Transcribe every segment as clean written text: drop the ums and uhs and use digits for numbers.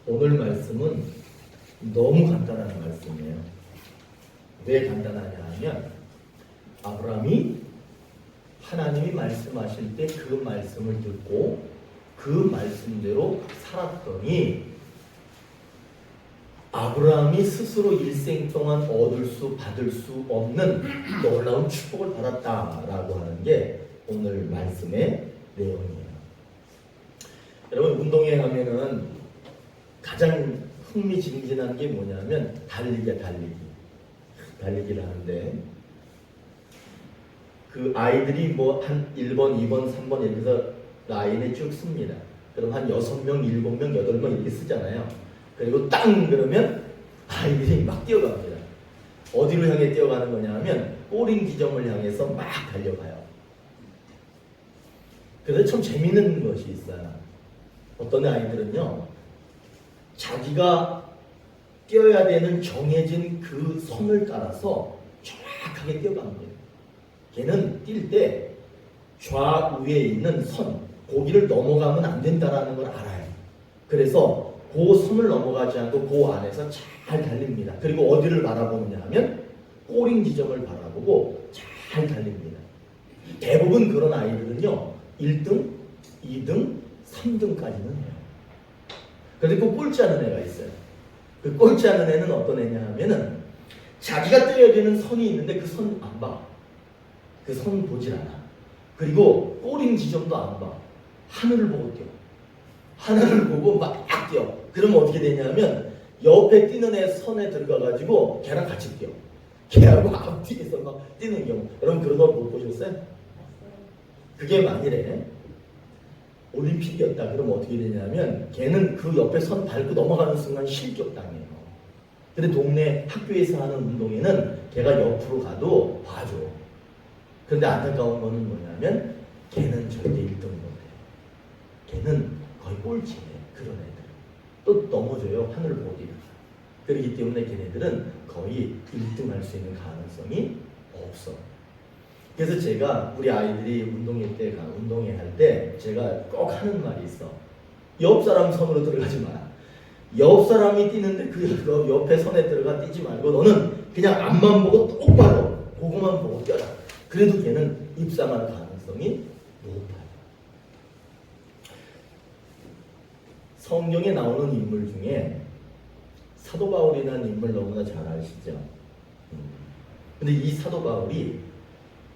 오늘 말씀은 너무 간단한 말씀이에요. 왜 간단하냐 하면 아브라함이 하나님이 말씀하실 때 그 말씀을 듣고 그 말씀대로 살았더니 아브라함이 스스로 일생 동안 받을 수 없는 놀라운 축복을 받았다라고 하는 게 오늘 말씀의 내용이에요. 여러분, 운동회 하면은 가장 흥미진진한 게 뭐냐면 달리기야, 달리기를 하는데 그 아이들이 뭐 한 1번, 2번, 3번 이렇게 해서 라인에 쭉 씁니다. 그럼 한 6명, 7명, 8명 이렇게 쓰잖아요. 그리고 땅 그러면 아이들이 막 뛰어갑니다. 어디로 향해 뛰어가는 거냐 하면 꼬린 지점을 향해서 막 달려가요. 그래서 참 재밌는 것이 있어요. 어떤 아이들은요, 자기가 뛰어야 되는 정해진 그 선을 따라서 정확하게 뛰어갑니다. 걔는 뛸 때 좌우에 있는 선, 거기를 넘어가면 안 된다는 걸 알아요. 그래서 그 선을 넘어가지 않고 그 안에서 잘 달립니다. 그리고 어디를 바라보느냐 하면 꼬린 지점을 바라보고 잘 달립니다. 대부분 그런 아이들은요, 1등, 2등, 3등까지는 해요. 그런데 그 꼴찌 하는 애가 있어요. 그 꼴찌 하는 애는 어떤 애냐 하면은 자기가 뛰어야 되는 선이 있는데 그 선 안 봐. 그 선 보질 않아. 그리고 꼬린 지점도 안 봐. 하늘을 보고 뛰어. 하늘을 보고 막 뛰어. 그러면 어떻게 되냐면 옆에 뛰는 애 선에 들어가가지고 걔랑 같이 뛰어. 걔하고 앞뒤에서 막 뛰는 경우. 여러분 그런 거 못 보셨어요? 그게 만일에 올림픽이었다 그러면 어떻게 되냐면 걔는 그 옆에 선 밟고 넘어가는 순간 실격당해요. 근데 동네 학교에서 하는 운동회는 걔가 옆으로 가도 봐줘. 그런데 안타까운 거는 뭐냐면 걔는 절대 1등 못해. 걔는 거의 꼴찌해. 그런 애들 또 넘어져요. 하늘을 못 이루죠. 그렇기 때문에 걔네들은 거의 1등 할 수 있는 가능성이 없어. 그래서 제가 우리 아이들이 운동회 할 때 제가 꼭 하는 말이 있어. 옆 사람 선으로 들어가지 마라. 옆 사람이 뛰는데 그 옆에 선에 들어가 뛰지 말고 너는 그냥 앞만 보고 똑바로 그거만 보고 뛰어라. 그래도 걔는 입상할 가능성이 높아요. 성경에 나오는 인물 중에 사도 바울이라는 인물 너무나 잘 아시죠? 근데 이 사도 바울이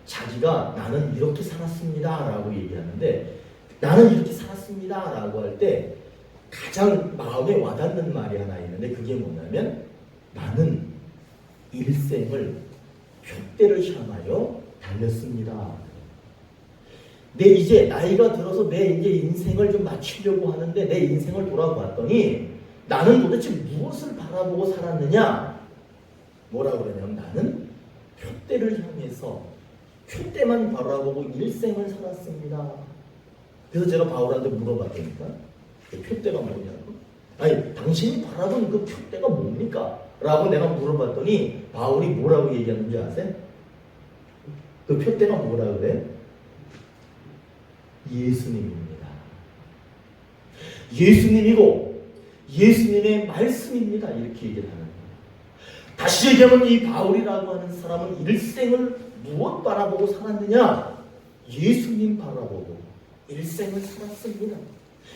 자기가 나는 이렇게 살았습니다 라고 얘기하는데 나는 이렇게 살았습니다 라고 할 때 가장 마음에 와닿는 말이 하나 있는데 그게 뭐냐면 나는 일생을 표대를 향하여 달렸습니다. 내 이제 나이가 들어서 내 이제 인생을 좀 마치려고 하는데 내 인생을 돌아봤더니 나는 도대체 무엇을 바라보고 살았느냐? 뭐라고 그러냐면 나는 표대를 향해서 표대만 바라보고 일생을 살았습니다. 그래서 제가 바울한테 물어봤다니까 그 표대가 뭐냐고. 아니 당신이 바라본 그 표대가 뭡니까? 라고 내가 물어봤더니 바울이 뭐라고 얘기하는지 아세요? 그 표대가 뭐라 그래? 예수님입니다. 예수님이고 예수님의 말씀입니다. 이렇게 얘기를 하는 거예요. 다시 얘기하면 이 바울이라고 하는 사람은 일생을 무엇 바라보고 살았느냐? 예수님 바라보고 일생을 살았습니다.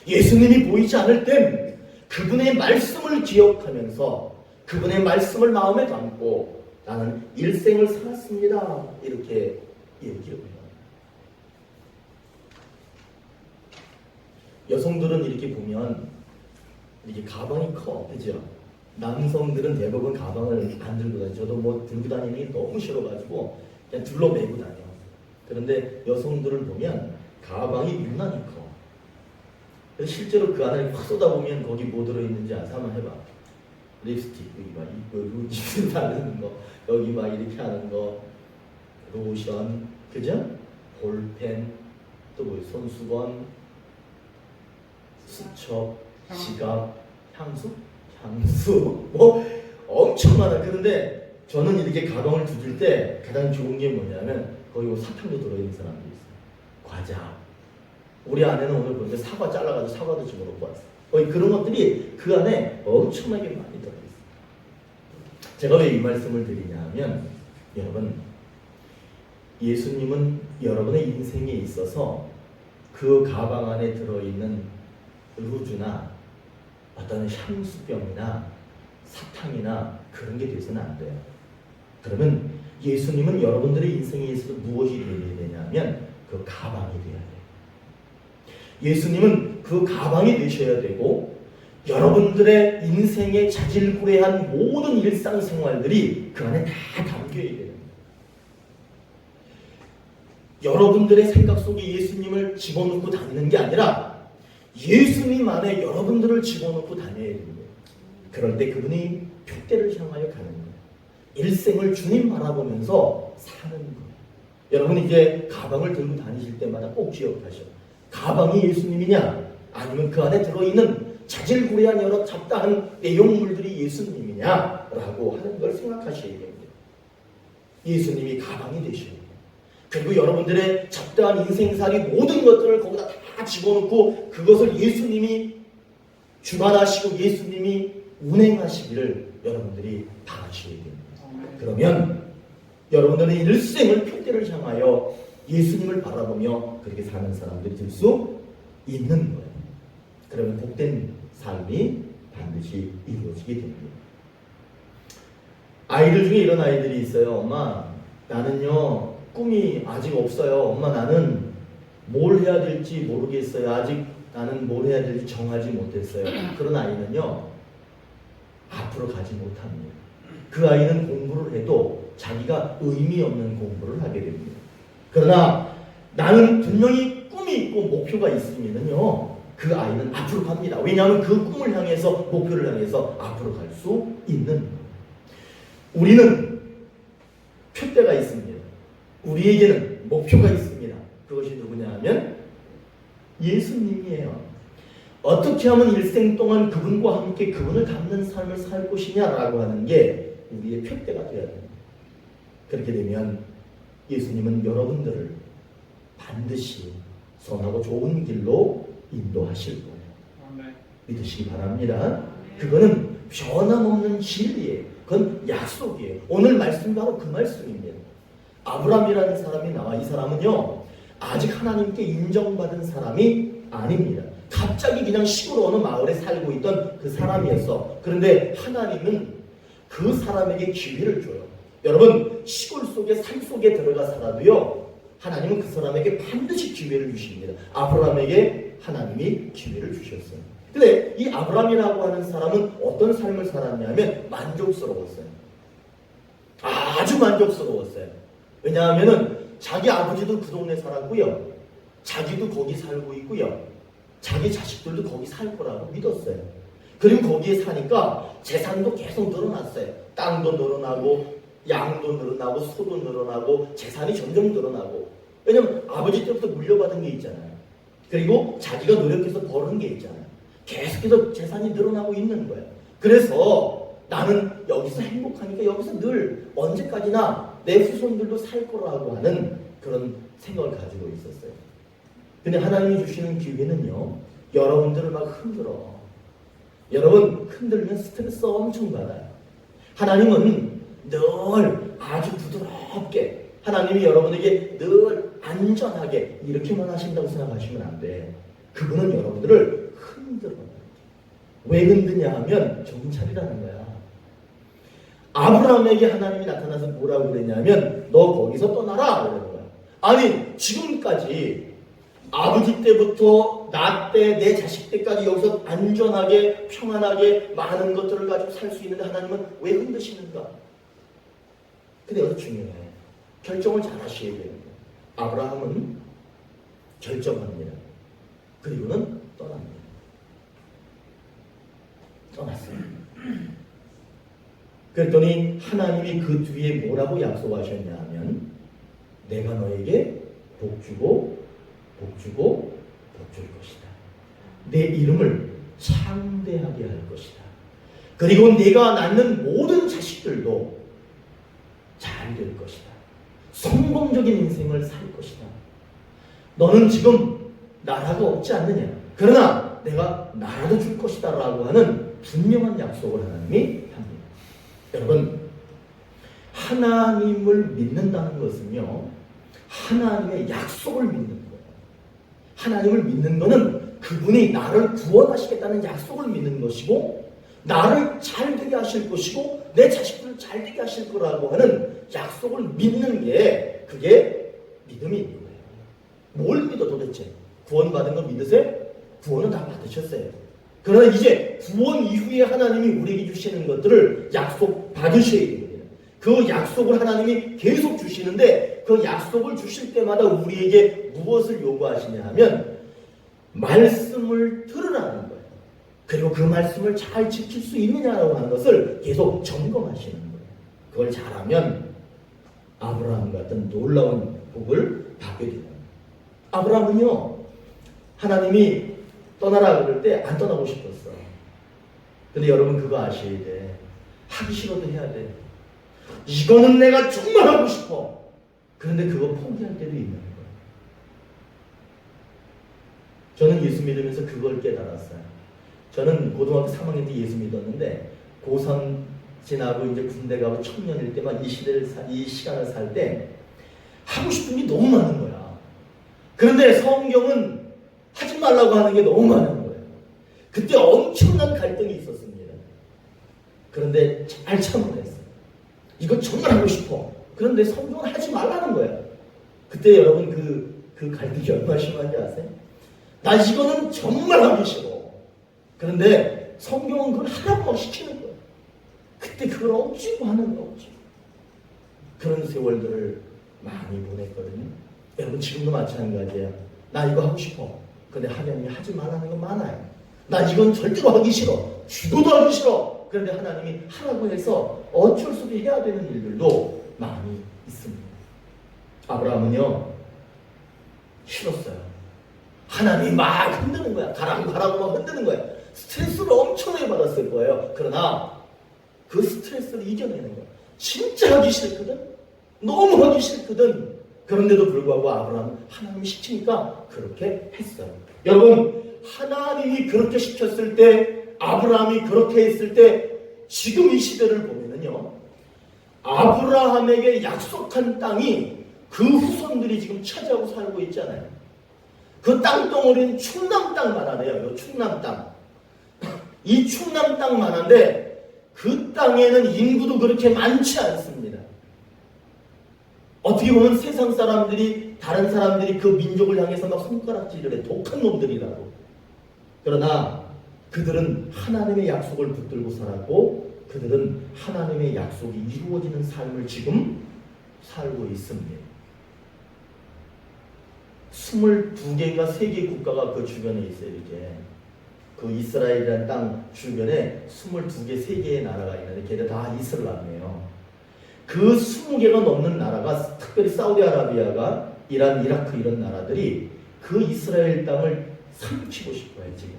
예수님이 보이지 않을 땐 그분의 말씀을 기억하면서 그분의 말씀을 마음에 담고 나는 일생을 살았습니다. 이렇게 얘기를 해요. 여성들은 이렇게 보면 이렇게 가방이 커, 그죠? 남성들은 대부분 가방을 안 들고 다녀요. 저도 뭐 들고 다니는 게 너무 싫어가지고 그냥 둘러매고 다녀. 그런데 여성들을 보면 가방이 유난히 커. 그래서 실제로 그 안을 확 쏟아보면 거기 뭐 들어있는지 아세요? 한번 해봐. 립스틱, 여기 막 립스틱 바르는 거, 여기 막 이렇게 하는 거, 로션, 그죠? 볼펜, 또 뭐 손수건, 수첩, 지갑, 향수, 뭐 엄청 많아. 그런데 저는 이렇게 가방을 두들 때 가장 좋은 게 뭐냐면 거기 사탕도 들어있는 사람도 있어요. 과자. 우리 아내는 오늘 보는데 사과 잘라가지고 사과도 집어넣고 왔어. 그런 것들이 그 안에 엄청나게 많이 들어있어요. 제가 왜 이 말씀을 드리냐 하면, 여러분, 예수님은 여러분의 인생에 있어서 그 가방 안에 들어있는 루즈나 어떤 향수병이나 사탕이나 그런 게 돼서는 안 돼요. 그러면 예수님은 여러분들의 인생에 있어서 무엇이 되어야 되냐면 그 가방이 되어야 돼요. 예수님은 그 가방이 되셔야 되고, 여러분들의 인생에 자질구레한 모든 일상생활들이 그 안에 다 담겨야 돼요. 여러분들의 생각 속에 예수님을 집어넣고 다니는 게 아니라 예수님 안에 여러분들을 집어넣고 다녀야 됩니다. 그럴 때 그분이 표대를 향하여 가는 거예요. 일생을 주님 바라보면서 사는 거예요. 여러분 이제 가방을 들고 다니실 때마다 꼭 기억하셔. 가방이 예수님이냐 아니면 그 안에 들어있는 자질구레한 여러 잡다한 내용물들이 예수님이냐라고 하는 걸 생각하셔야 됩니다. 예수님이 가방이 되셔야 돼요. 그리고 여러분들의 잡다한 인생살이 모든 것들을 거기다 다 집어넣고 그것을 예수님이 주관하시고 예수님이 운행하시기를 여러분들이 바라셔야 됩니다. 그러면 여러분들의 일생을 표대를 향하여 예수님을 바라보며 그렇게 사는 사람들이 될 수 있는 거예요. 그러면 복된 삶이 반드시 이루어지게 됩니다. 아이들 중에 이런 아이들이 있어요. 엄마, 나는요 꿈이 아직 없어요. 엄마, 나는 뭘 해야 될지 모르겠어요. 아직 나는 뭘 해야 될지 정하지 못했어요. 그런 아이는요 앞으로 가지 못합니다. 그 아이는 공부를 해도 자기가 의미 없는 공부를 하게 됩니다. 그러나 나는 분명히 꿈이 있고 목표가 있으면요 그 아이는 앞으로 갑니다. 왜냐하면 그 꿈을 향해서, 목표를 향해서 앞으로 갈 수 있는 거예요. 우리는 표대가 있습니다. 우리에게는 목표가 있습니다. 그것이 누구냐 하면 예수님이에요. 어떻게 하면 일생 동안 그분과 함께 그분을 닮는 삶을 살 것이냐라고 하는 게 우리의 표대가 되어야 됩니다. 그렇게 되면 예수님은 여러분들을 반드시 선하고 좋은 길로 인도하실 거예요. 믿으시기 바랍니다. 그거는 변함없는 진리예요. 그건 약속이에요. 오늘 말씀 바로 그 말씀입니다. 아브라함이라는 사람이 나와. 이 사람은요 아직 하나님께 인정받은 사람이 아닙니다. 갑자기 그냥 시골 어느 마을에 살고 있던 그 사람이었어. 그런데 하나님은 그 사람에게 기회를 줘요. 여러분 시골 속에 산 속에 들어가 살아도요 하나님은 그 사람에게 반드시 기회를 주십니다. 아브라함에게 하나님이 기회를 주셨어요. 근데 이 아브라함이라고 하는 사람은 어떤 삶을 살았냐면 만족스러웠어요. 아주 만족스러웠어요. 왜냐하면은 자기 아버지도 그 동네 살았고요, 자기도 거기 살고 있고요, 자기 자식들도 거기 살 거라고 믿었어요. 그리고 거기에 사니까 재산도 계속 늘어났어요. 땅도 늘어나고 양도 늘어나고 소도 늘어나고 재산이 점점 늘어나고. 왜냐면 아버지 때부터 물려받은 게 있잖아요. 그리고 자기가 노력해서 버는 게 있잖아요. 계속해서 재산이 늘어나고 있는 거예요. 그래서 나는 여기서 행복하니까 여기서 늘 언제까지나 내 후손들도 살 거라고 하는 그런 생각을 가지고 있었어요. 근데 하나님이 주시는 기회는요 여러분들을 막 흔들어. 여러분 흔들면 스트레스 엄청 받아요. 하나님은 늘 아주 부드럽게, 하나님이 여러분에게 늘 안전하게 이렇게만 하신다고 생각하시면 안 돼. 그분은 여러분들을 흔들어요. 왜 흔드냐 하면 정신 차리라는 거야. 아브라함에게 하나님이 나타나서 뭐라고 그랬냐면 너 거기서 떠나라 그러는 거야. 아니 지금까지 아버지 때부터 나 때, 내 자식 때까지 여기서 안전하게 평안하게 많은 것들을 가지고 살 수 있는데 하나님은 왜 흔드시는가? 근데 여기서 중요해. 결정을 잘 하셔야 돼요. 아브라함은 결정합니다. 그리고는 떠납니다. 떠났어요. 그랬더니 하나님이 그 뒤에 뭐라고 약속하셨냐 하면 내가 너에게 복 주고 복 주고 복 줄 것이다. 내 이름을 창대하게 할 것이다. 그리고 네가 낳는 모든 자식들도 잘 될 것이다. 성공적인 인생을 살 것이다. 너는 지금 나라가 없지 않느냐? 그러나 떠나 내가 나라도 줄 것이다 라고 하는 분명한 약속을 하나님이 합니다. 여러분, 하나님을 믿는다는 것은요, 하나님의 약속을 믿는 거예요. 하나님을 믿는 것은 그분이 나를 구원하시겠다는 약속을 믿는 것이고, 나를 잘 되게 하실 것이고, 내 자식들을 잘 되게 하실 거라고 하는 약속을 믿는 게, 그게 믿음이 있는 거예요. 뭘 믿어 도대체? 구원받은 거 믿으세요? 구원은 다 받으셨어요. 그러나 이제 구원 이후에 하나님이 우리에게 주시는 것들을 약속 받으셔야 됩니다. 그 약속을 하나님이 계속 주시는데, 그 약속을 주실 때마다 우리에게 무엇을 요구하시냐 하면 말씀을 들으라는 거예요. 그리고 그 말씀을 잘 지킬 수 있느냐라고 하는 것을 계속 점검하시는 거예요. 그걸 잘하면 아브라함 같은 놀라운 복을 받게 됩니다. 아브라함은요, 하나님이 떠나라 그럴 때 안 떠나고 싶었어. 근데 여러분 그거 아셔야 돼. 하기 싫어도 해야 돼. 이거는 내가 정말 하고 싶어. 그런데 그거 포기할 때도 있는 거예요. 저는 예수 믿으면서 그걸 깨달았어요. 저는 고등학교 3학년 때 예수 믿었는데, 고3 지나고 이제 군대 가고 청년일 때만 이 시간을 살 때 하고 싶은 게 너무 많은 거야. 그런데 성경은 하지 말라고 하는 게 너무 많은 거예요. 그때 엄청난 갈등이 있었습니다. 그런데 잘 참아냈어요. 이거 정말 하고 싶어. 그런데 성경은 하지 말라는 거예요. 그때 여러분 그 갈등이 얼마나 심한지 아세요? 나 이거는 정말 하기 싫어. 그런데 성경은 그걸 하라고 시키는 거예요. 그때 그걸 억지로 하는 거예요. 억지로. 그런 세월들을 많이 보냈거든요. 여러분 지금도 마찬가지예요. 나 이거 하고 싶어. 근데 하나님이 하지 말라는 거 많아요. 나 이건 절대로 하기 싫어. 죽어도 하기 싫어. 그런데 하나님이 하라고 해서 어쩔 수 없이 해야 되는 일들도 많이 있습니다. 아브라함은요, 싫었어요. 하나님이 막 흔드는 거야. 가라고 막 흔드는 거야. 스트레스를 엄청나게 받았을 거예요. 그러나 그 스트레스를 이겨내는 거야. 진짜 하기 싫거든. 너무 하기 싫거든. 그런데도 불구하고 아브라함은 하나님이 시키니까 그렇게 했어요. 여러분, 하나님이 그렇게 시켰을 때, 아브라함이 그렇게 했을 때, 지금 이 시대를 보면은요, 아브라함에게 약속한 땅이 그 후손들이 지금 차지하고 살고 있잖아요. 그 땅덩어리는 충남 땅만 하네요. 충남 땅. 이 충남 땅만 한데 그 땅에는 인구도 그렇게 많지 않습니다. 어떻게 보면 세상 사람들이, 다른 사람들이 그 민족을 향해서 막 손가락질을 해. 독한 놈들이라고. 그러나 그들은 하나님의 약속을 붙들고 살았고, 그들은 하나님의 약속이 이루어지는 삶을 지금 살고 있습니다. 22개가 세계 국가가 그 주변에 있어요. 이제 그 이스라엘이라는 땅 주변에 22개, 3개의 나라가 있는데 걔들 다 이슬람이에요. 그 20개가 넘는 나라가, 특별히 사우디아라비아가, 이란, 이라크 이런 나라들이 그 이스라엘 땅을 삼키고 싶어요. 지금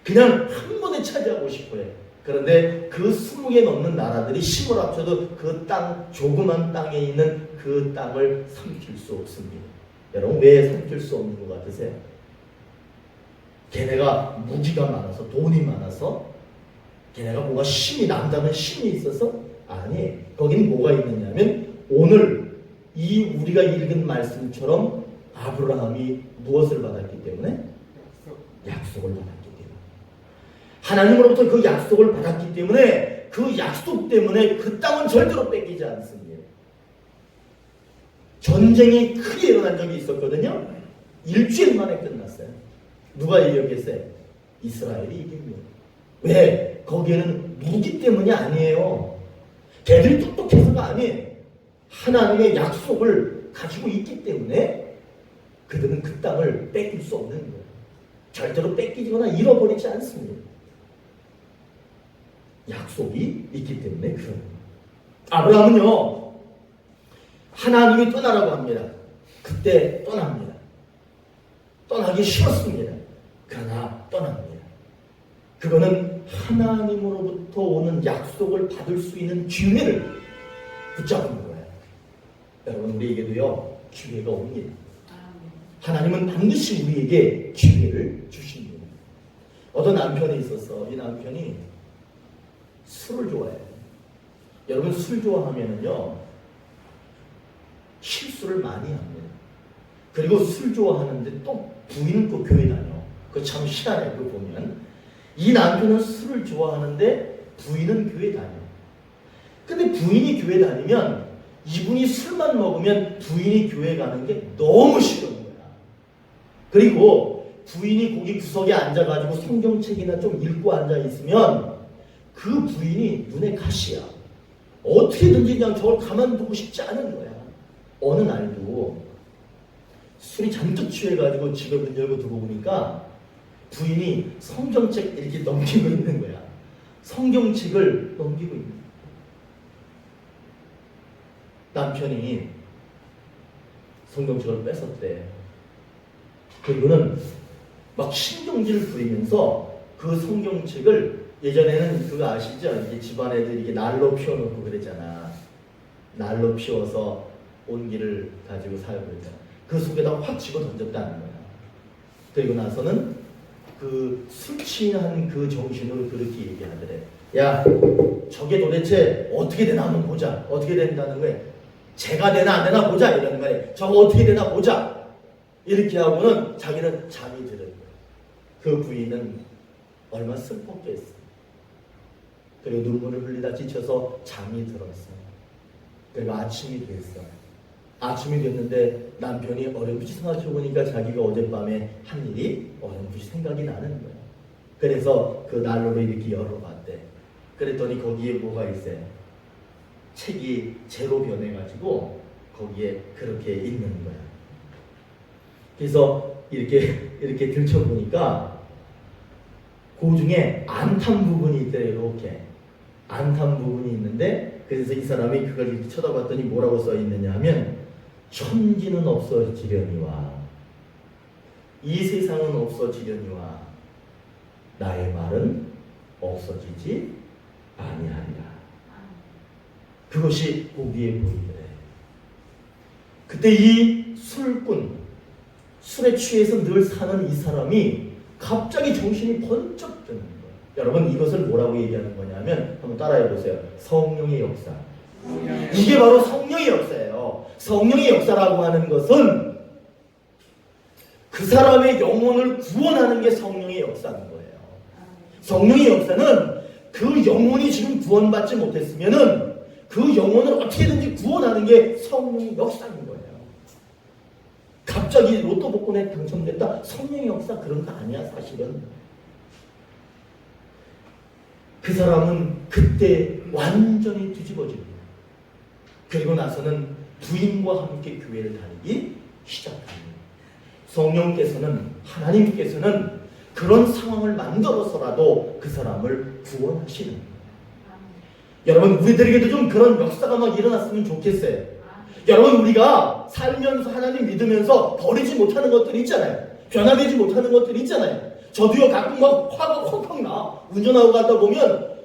그냥 한 번에 차지하고 싶어요. 그런데 그 20개 넘는 나라들이 힘을 합쳐도 그 땅, 조그만 땅에 있는 그 땅을 삼킬 수 없습니다. 여러분 왜 삼킬 수 없는 것 같으세요? 걔네가 무기가 많아서, 돈이 많아서, 걔네가 뭔가 힘이, 남다른 힘이 있어서? 아니, 거긴 뭐가 있느냐면 오늘 이 우리가 읽은 말씀처럼 아브라함이 무엇을 받았기 때문에? 약속을 받았기 때문에. 하나님으로부터 그 약속을 받았기 때문에 그 약속 때문에 그 땅은 절대로 뺏기지 않습니다. 전쟁이 크게 일어난 적이 있었거든요. 일주일 만에 끝났어요. 누가 이겼겠어요? 이스라엘이 이깁니다. 왜? 거기에는 무기 때문이 아니에요. 걔들이 똑똑해서가 아니에요. 하나님의 약속을 가지고 있기 때문에 그들은 그 땅을 뺏길 수 없는 거예요. 절대로 뺏기거나 잃어버리지 않습니다. 약속이 있기 때문에 그런 거예요. 아브라함은요, 하나님이 떠나라고 합니다. 그때 떠납니다. 떠나기 싫었습니다. 그러나 떠납니다. 그거는 하나님으로부터 오는 약속을 받을 수 있는 기회를 붙잡은 거예요. 여러분 우리에게도요 기회가 옵니다. 하나님은 반드시 우리에게 기회를 주십니다. 어떤 남편이 있었어. 이 남편이 술을 좋아해. 여러분 술 좋아하면은요 실수를 많이 합니다. 그리고 술 좋아하는데 또 부인은 또 교회 다녀. 그거 참 희한해. 그거 보면 이 남편은 술을 좋아하는데 부인은 교회 다녀. 근데 부인이 교회 다니면 이분이 술만 먹으면 부인이 교회 가는 게 너무 싫은 거야. 그리고 부인이 거기 구석에 앉아가지고 성경책이나 좀 읽고 앉아있으면 그 부인이 눈에 가시야. 어떻게든지 그냥 저걸 가만두고 싶지 않은 거야. 어느 날도 술이 잔뜩 취해가지고 집에 문 열고 들어오니까 부인이 성경책 이렇게 넘기고 있는 거야. 성경책을 넘기고 있는 거야. 남편이 성경책을 뺏었대. 그리고는 막 신경질을 부리면서 그 성경책을 예전에는 그거 아시죠? 이게 집안에도 이렇게 난로 피워놓고 그랬잖아. 난로 피워서 온기를 가지고 살고 있잖아. 그 속에다 확 집어 던졌다는 거야. 그리고 나서는 그 술 취한 그 정신으로 그렇게 얘기하더래. 야, 저게 도대체 어떻게 되나 한번 보자. 어떻게 된다는 거야. 죄가 되나 안 되나 보자 이러는 거야. 저거 어떻게 되나 보자. 이렇게 하고는 자기는 잠이 들은 거야. 그 부인은 얼마나 슬펐겠어. 그리고 눈물을 흘리다 지쳐서 잠이 들었어. 그리고 아침이 됐어. 아침이 됐는데 남편이 어렴풋이 생각해보니까 자기가 어젯밤에 한 일이 어렴풋이 생각이 나는 거야. 그래서 그 난로를 이렇게 열어봤대. 그랬더니 거기에 뭐가 있어요? 책이 재로 변해가지고 거기에 그렇게 있는 거야. 그래서 이렇게 들춰보니까 그 중에 안탄 부분이 있대. 이렇게 안탄 부분이 있는데, 그래서 이 사람이 그걸 이렇게 쳐다봤더니 뭐라고 써 있느냐 하면, 천지는 없어지려니와 이 세상은 없어지려니와 나의 말은 없어지지 아니하리라. 그것이 거기에 보이더래. 그때 이 술꾼, 술에 취해서 늘 사는 이 사람이 갑자기 정신이 번쩍 드는 거예요. 여러분 이것을 뭐라고 얘기하는 거냐면 한번 따라해 보세요. 성령의 역사. 이게 바로 성령의 역사예요. 성령의 역사라고 하는 것은 그 사람의 영혼을 구원하는 게 성령의 역사인 거예요. 성령의 역사는 그 영혼이 지금 구원받지 못했으면은 그 영혼을 어떻게든지 구원하는 게 성령의 역사인 거예요. 갑자기 로또 복권에 당첨됐다. 성령의 역사 그런 거 아니야 사실은. 그 사람은 그때 완전히 뒤집어집니다. 그리고 나서는 부인과 함께 교회를 다니기 시작합니다. 성령께서는, 하나님께서는 그런 상황을 만들어서라도 그 사람을 구원하시는 거예요. 여러분 우리들에게도 좀 그런 역사가 막 일어났으면 좋겠어요. 여러분 우리가 살면서 하나님 믿으면서 버리지 못하는 것들이 있잖아요. 변화되지 못하는 것들이 있잖아요. 저도요 가끔 막 화가 펑펑 나. 운전하고 가다 보면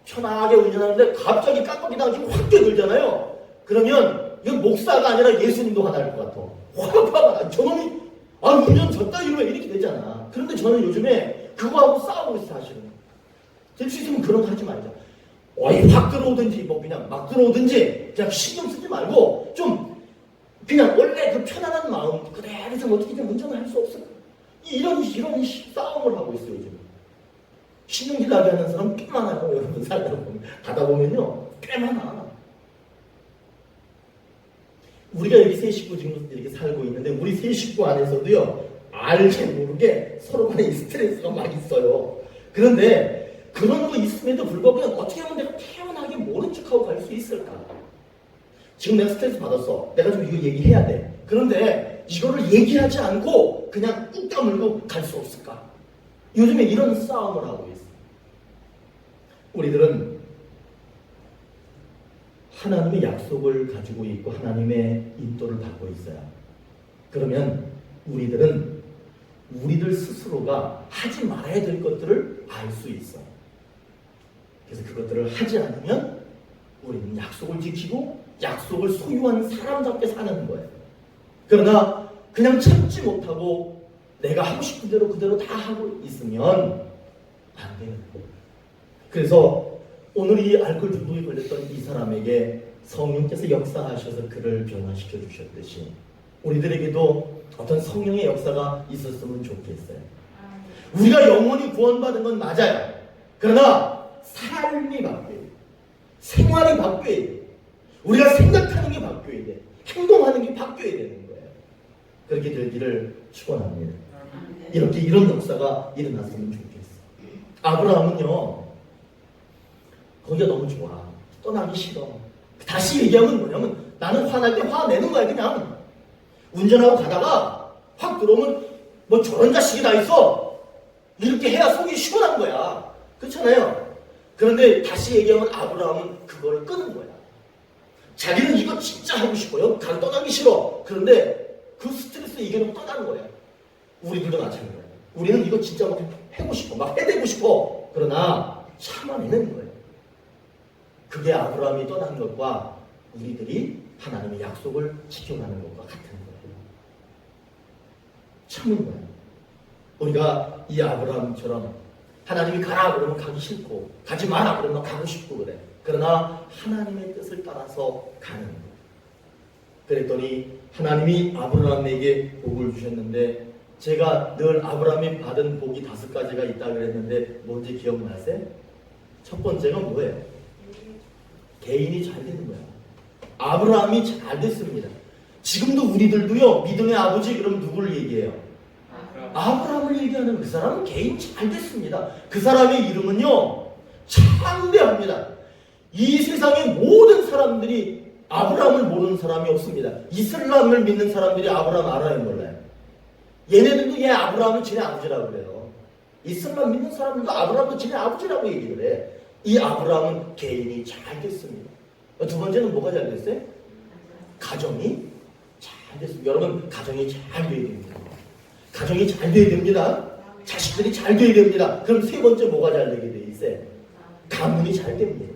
편하게 운전하는데 갑자기 깜빡이 나가지고 확 뛰어들잖아요. 그러면 이건 목사가 아니라 예수님도 화날 것 같아. 화가 나. 저놈이 운전 졌다 이러면 이렇게 되잖아. 그런데 저는 요즘에 그거하고 싸우고 있어 사실은. 될 수 있으면 그런 거 하지 말자. 확 들어오든지 뭐 그냥 막 들어오든지 그냥 신경 쓰지 말고 좀 그냥 원래 그 편안한 마음 그대로 좀 어떻게 좀 운전을 할 수 없을까? 이런 싸움을 하고 있어요 요즘. 신경질 나게 하는 사람 꽤 많아요. 여러분 살다 보면 가다 보면요 꽤 많아. 우리가 여기 세 식구 지금 이렇게 살고 있는데 우리 세 식구 안에서도요 알게 모르게 서로 간에 스트레스가 막 있어요. 그런데 그런 거 있음에도 불구하고 그냥 어떻게 하면 내가 태연하게 모른 척하고 갈 수 있을까? 지금 내가 스트레스 받았어. 내가 좀 이거 얘기해야 돼. 그런데 이거를 얘기하지 않고 그냥 꾹 다물고 갈 수 없을까? 요즘에 이런 싸움을 하고 있어. 우리들은 하나님의 약속을 가지고 있고 하나님의 인도를 받고 있어요. 그러면 우리들은 우리들 스스로가 하지 말아야 될 것들을 알 수 있어. 그래서 그것들을 하지 않으면 우리는 약속을 지키고 약속을 소유한 사람답게 사는 거예요. 그러나 그냥 참지 못하고 내가 하고 싶은 대로 그대로 다 하고 있으면 안 되는 거예요. 그래서 오늘 이 알코올 중독에 걸렸던 이 사람에게 성령께서 역사하셔서 그를 변화시켜 주셨듯이 우리들에게도 어떤 성령의 역사가 있었으면 좋겠어요. 우리가 영원히 구원받은 건 맞아요. 그러나 삶이 바뀌어야 돼. 생활이 바뀌어야 돼. 우리가 생각하는 게 바뀌어야 돼. 행동하는 게 바뀌어야 되는 거예요. 그렇게 되기를 축원합니다. 이렇게 이런 역사가 일어났으면 좋겠어. 아브라함은요, 거기가 너무 좋아. 떠나기 싫어. 다시 얘기하면 뭐냐면 나는 화날 때 화내는 거야. 그냥 운전하고 가다가 확 들어오면 뭐 저런 자식이 다 있어. 이렇게 해야 속이 시원한 거야. 그렇잖아요. 그런데 다시 얘기하면 아브라함은 그걸 끄는 거야. 자기는 이거 진짜 하고 싶어요. 떠나기 싫어. 그런데 그 스트레스 이겨내고 떠나는 거야. 우리들도 마찬가지야. 우리는 이거 진짜 막 해고 싶어. 막 해대고 싶어. 그러나 참아내는 거예요. 그게 아브라함이 떠난 것과 우리들이 하나님의 약속을 지켜가는 것과 같은 거예요. 참은 거예요. 우리가 이 아브라함처럼 하나님이 가라 그러면 가기 싫고 가지 마라 그러면 가고 싶고 그래. 그러나 하나님의 뜻을 따라서 가는 거예요. 그랬더니 하나님이 아브라함에게 복을 주셨는데 제가 늘 아브라함이 받은 복이 5가지가 있다고 그랬는데 뭔지 기억나세요? 첫 번째가 뭐예요? 개인이 잘 되는 거야. 아브라함이 잘 됐습니다. 지금도 우리들도요, 믿음의 아버지 그럼 누구를 얘기해요? 아브라함을 얘기하는 그 사람은 개인 잘 됐습니다. 그 사람의 이름은요, 창대합니다. 이 세상의 모든 사람들이 아브라함을 모르는 사람이 없습니다. 이슬람을 믿는 사람들이 아브라함 알아요, 몰라요? 얘네들도 얘 아브라함을 지네 아버지라고 그래요. 이슬람 믿는 사람들도 아브라함도 지네 아버지라고 얘기를 해. 이 아브라함은 개인이 잘 됐습니다. 두 번째는 뭐가 잘 됐어요? 가정이 잘 됐습니다. 여러분, 가정이 잘 돼야 됩니다. 가정이 잘 돼야 됩니다. 자식들이 잘 돼야 됩니다. 그럼 세 번째 뭐가 잘 되게 돼 있어요? 가문이 잘 됩니다.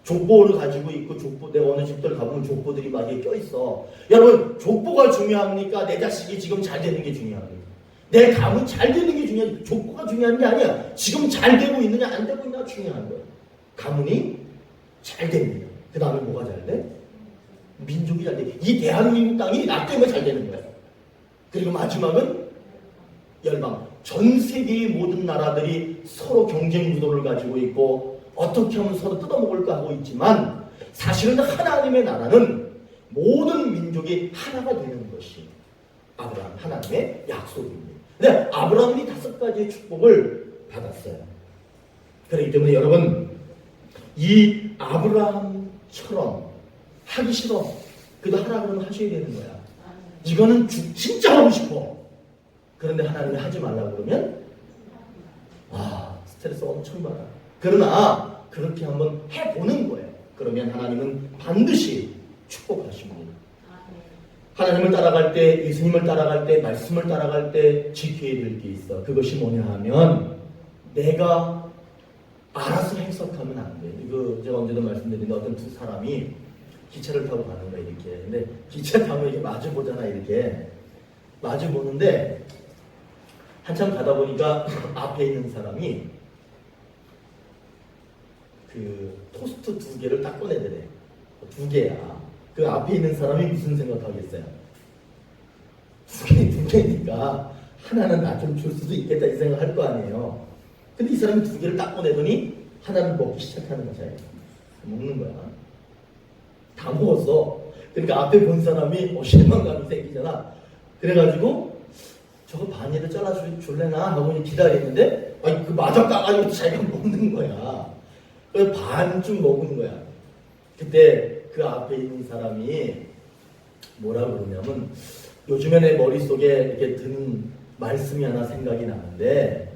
족보를 가지고 있고 내가 어느 집들 가보면 족보들이 막 껴있어. 여러분, 족보가 중요합니까? 내 자식이 지금 잘 되는 게 중요합니까? 내 가문 잘 되는 게 중요하지. 족보가 중요한 게 아니야. 지금 잘 되고 있느냐 안 되고 있느냐가 중요한 거야. 가문이 잘 됩니다. 그 다음에 뭐가 잘 돼? 민족이 잘 돼. 이 대한민국 땅이 나 때문에 잘 되는 거야. 그리고 마지막은 열방. 전 세계의 모든 나라들이 서로 경쟁 구도를 가지고 있고 어떻게 하면 서로 뜯어먹을까 하고 있지만 사실은 하나님의 나라는 모든 민족이 하나가 되는 것이 아브라함 하나님의 약속입니다. 근데 아브라함이 5가지의 축복을 받았어요. 그렇기 때문에 여러분, 이 아브라함처럼 하기 싫어. 그래도 하라 그러면 하셔야 되는 거야. 이거는 진짜 하고 싶어. 그런데 하나님이 하지 말라고 그러면 스트레스 엄청 받아. 그러나 그렇게 한번 해보는 거예요. 그러면 하나님은 반드시 축복하십니다. 하나님을 따라갈 때, 예수님을 따라갈 때, 말씀을 따라갈 때 지켜야 될 게 있어. 그것이 뭐냐 하면 내가 알아서 해석하면 안 돼. 이거 제가 언제도 말씀드렸는데 어떤 두 사람이 기차를 타고 가는 거야 이렇게. 근데 기차 타면 이렇게 마주 보잖아 이렇게. 마주 보는데 한참 가다 보니까 앞에 있는 사람이 그 토스트 2개를 딱 꺼내더래. 2개야. 그 앞에 있는 사람이 무슨 생각하겠어요? 2개니까 하나는 나 좀 줄 수도 있겠다 이 생각할 거 아니에요. 근데 이 사람이 2개를 딱 꺼내더니 하나는 먹기 시작하는 거잖아요. 먹는 거야. 다 먹었어. 그러니까 앞에 본 사람이 실망감이 생기잖아. 그래가지고 저거 반이라도 잘라줄래나 하고 기다리는데 그 마저 까가지고 자기가 먹는 거야. 그래서 반쯤 먹은 거야. 그때 그 앞에 있는 사람이 뭐라 그러냐면 요즘에 내 머릿속에 이렇게 드는 말씀이 하나 생각이 나는데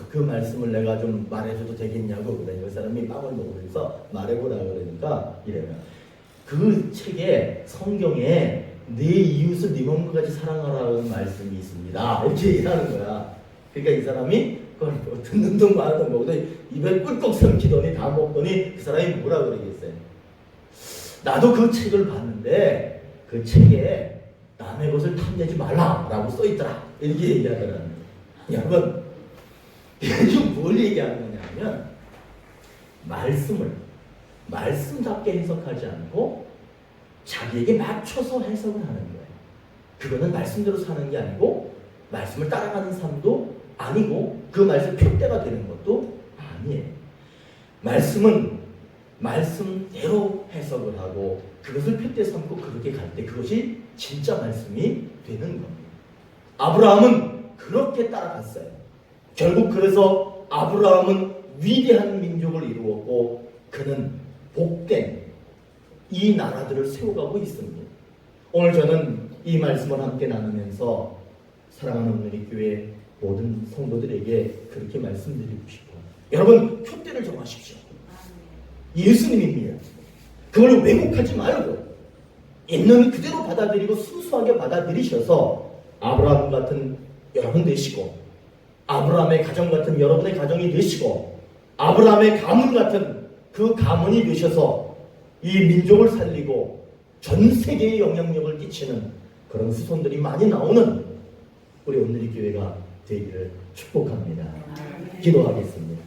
그 말씀을 내가 좀 말해줘도 되겠냐고 그래. 그 사람이 빵을 먹으면서 말해보라 그러니까 이래요. 그 책에 성경에 네 이웃을 네 몸과 같이 사랑하라는 말씀이 있습니다. 이렇게 얘기하는 거야. 그러니까 이 사람이 그걸 듣는 둥 마는 둥 먹더니 입에 꿀꺽 삼키더니 다 먹더니 그 사람이 뭐라 그러겠어요? 나도 그 책을 봤는데 그 책에 남의 것을 탐내지 말라라고 써있더라. 이렇게 얘기하더라는 거예요. 여러분, 지금 뭘 얘기하는 거냐면 말씀을 말씀답게 해석하지 않고 자기에게 맞춰서 해석을 하는 거예요. 그거는 말씀대로 사는 게 아니고 말씀을 따라가는 삶도 아니고 그 말씀 표대가 되는 것도 아니에요. 말씀은 말씀대로 해석을 하고 그것을 표대 삼고 그렇게 갈 때 그것이 진짜 말씀이 되는 겁니다. 아브라함은 그렇게 따라갔어요. 결국 그래서 아브라함은 위대한 민족을 이루었고 그는 복된 이 나라들을 세워가고 있습니다. 오늘 저는 이 말씀을 함께 나누면서 사랑하는 오늘의 교회 모든 성도들에게 그렇게 말씀드리고 싶어요. 여러분 표대를 정하십시오. 예수님입니다. 그걸 왜곡하지 말고 있는 그대로 받아들이고 순수하게 받아들이셔서 아브라함 같은 여러분 되시고 아브라함의 가정 같은 여러분의 가정이 되시고 아브라함의 가문 같은 그 가문이 되셔서 이 민족을 살리고 전 세계에 영향력을 끼치는 그런 후손들이 많이 나오는 우리 오늘의 교회가 되기를 축복합니다. 기도하겠습니다.